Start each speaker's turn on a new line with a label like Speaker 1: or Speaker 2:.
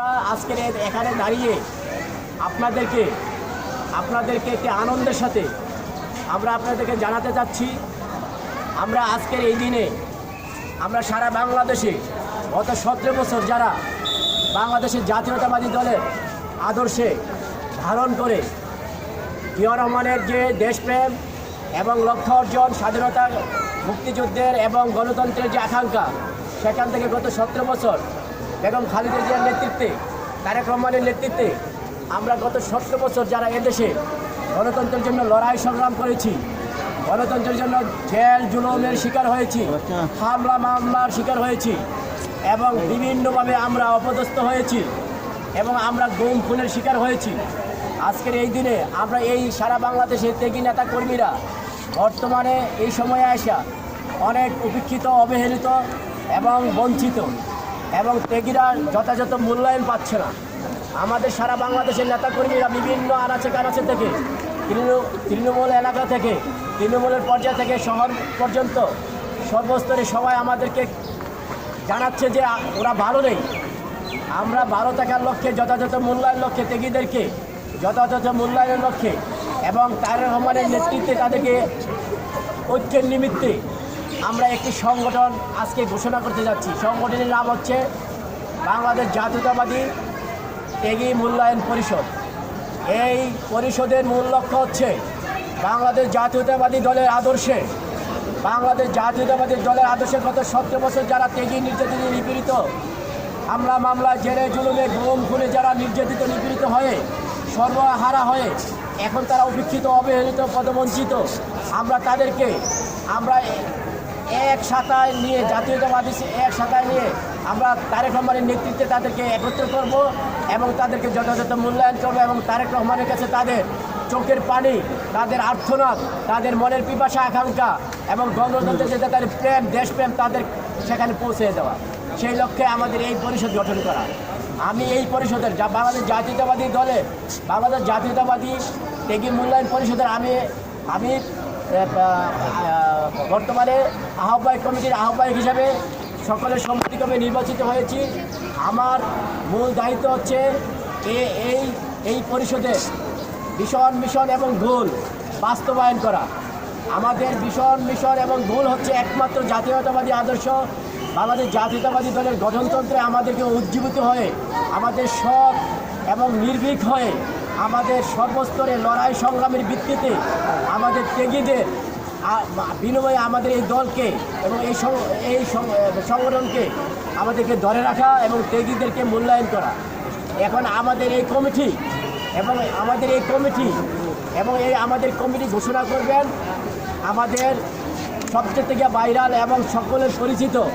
Speaker 1: আমরা আজকের এখানে দাঁড়িয়ে আপনাদেরকে একটি আনন্দের সাথে আমরা আপনাদেরকে জানাতে চাচ্ছি, আমরা আজকের এই দিনে আমরা সারা বাংলাদেশে গত 17 বছর যারা বাংলাদেশের জাতীয়তাবাদী দলের আদর্শে ধারণ করে জিয়া রহমানের যে দেশপ্রেম এবং লক্ষ্য অর্জন, স্বাধীনতা, মুক্তিযুদ্ধের এবং গণতন্ত্রের যে আকাঙ্ক্ষা, সেখান থেকে গত 17 বছর বেগম খালেদা জিয়ার নেতৃত্বে, তারেক রহমানের নেতৃত্বে আমরা গত 17 বছর যারা এদেশে গণতন্ত্রের জন্য লড়াই সংগ্রাম করেছি, গণতন্ত্রের জন্য জেল জুলুমের শিকার হয়েছি, হামলা মামলার শিকার হয়েছি এবং বিভিন্নভাবে আমরা অপদস্থ হয়েছি এবং আমরা গুম খুনের শিকার হয়েছি। আজকের এই দিনে আমরা এই সারা বাংলাদেশের ত্যাগী নেতা কর্মীরা বর্তমানে এই সময়ে আসা অনেক উপেক্ষিত, অবহেলিত এবং বঞ্চিত এবং ত্যাগীরা যথাযথ মূল্যায়ন পাচ্ছে না। আমাদের সারা বাংলাদেশের নেতাকর্মীরা বিভিন্ন আনাচে কানাচে থেকে তৃণমূল এলাকা থেকে, তৃণমূলের পর্যায় থেকে শহর পর্যন্ত সর্বস্তরে সবাই আমাদেরকে জানাচ্ছে যে ওরা ভালো নেই। আমরা ভালো থাকার লক্ষ্যে, যথাযথ মূল্যায়নের লক্ষ্যে, ত্যাগীদেরকে যথাযথ মূল্যায়নের লক্ষ্যে এবং তারেক রহমানের নেতৃত্বে তাদেরকে ঐক্যের নিমিত্তে আমরা একটি সংগঠন আজকে ঘোষণা করতে যাচ্ছি। সংগঠনের নাম হচ্ছে বাংলাদেশ জাতীয়তাবাদী ত্যাগী মূল্যায়ন পরিষদ। এই পরিষদের মূল লক্ষ্য হচ্ছে বাংলাদেশ জাতীয়তাবাদী দলের আদর্শে, বাংলাদেশ জাতীয়তাবাদী দলের আদর্শে গত 17 বছর যারা ত্যাগী, নির্যাতিত, নিপীড়িত, হামলা মামলা, জেলে জুলুমে, গুম খুনে যারা নির্যাতিত, নিপীড়িত হয়ে সর্বহারা হয়ে এখন তারা উপেক্ষিত, অবহেলিত, পদবঞ্চিত, আমরা তাদেরকে এক সাতায় নিয়ে, জাতীয়তাবাদী এক সাতায় নিয়ে আমরা তারেক রহমানের নেতৃত্বে তাদেরকে একত্র করব এবং তাদেরকে যথাযথ মূল্যায়ন করব এবং তারেক রহমানের কাছে তাদের চোখের পানি, তাদের আর্তনাদ, তাদের মনের পিপাসা, আকাঙ্ক্ষা এবং গণতন্ত্রের যে তাদের প্রেম, দেশপ্রেম, তাদের সেখানে পৌঁছে দেওয়া। সেই লক্ষ্যে আমাদের এই পরিষদ গঠন করা। আমি এই পরিষদের বাংলাদেশ জাতীয়তাবাদী দলের, বাংলাদেশ জাতীয়তাবাদী ত্যাগী মূল্যায়ন পরিষদের আমি বর্তমানে আহ্বায়ক কমিটির আহ্বায়ক হিসাবে সকলের সম্মতিক্রমে নির্বাচিত হয়েছি। আমার মূল দায়িত্ব হচ্ছে এই পরিষদের ভীষণ মিশন এবং গোল বাস্তবায়ন করা। আমাদের ভীষণ মিশন এবং গোল হচ্ছে একমাত্র জাতীয়তাবাদী আদর্শ, বাংলাদেশ জাতীয়তাবাদী দলের গঠনতন্ত্রে আমাদেরকে উজ্জীবিত হয়ে, আমাদের সৎ এবং নির্ভীক হয়ে, আমাদের সর্বস্তরে লড়াই সংগ্রামের ভিত্তিতে আমাদের ত্যাগীদের বিনিময়ে আমাদের এই দলকে এবং এই সংগঠনকে আমাদেরকে ধরে রাখা এবং ত্যাগীদেরকে মূল্যায়ন করা। এখন আমাদের এই কমিটি আমাদের কমিটি ঘোষণা করবেন আমাদের সবচেয়ে থেকে ভাইরাল এবং সকলের পরিচিত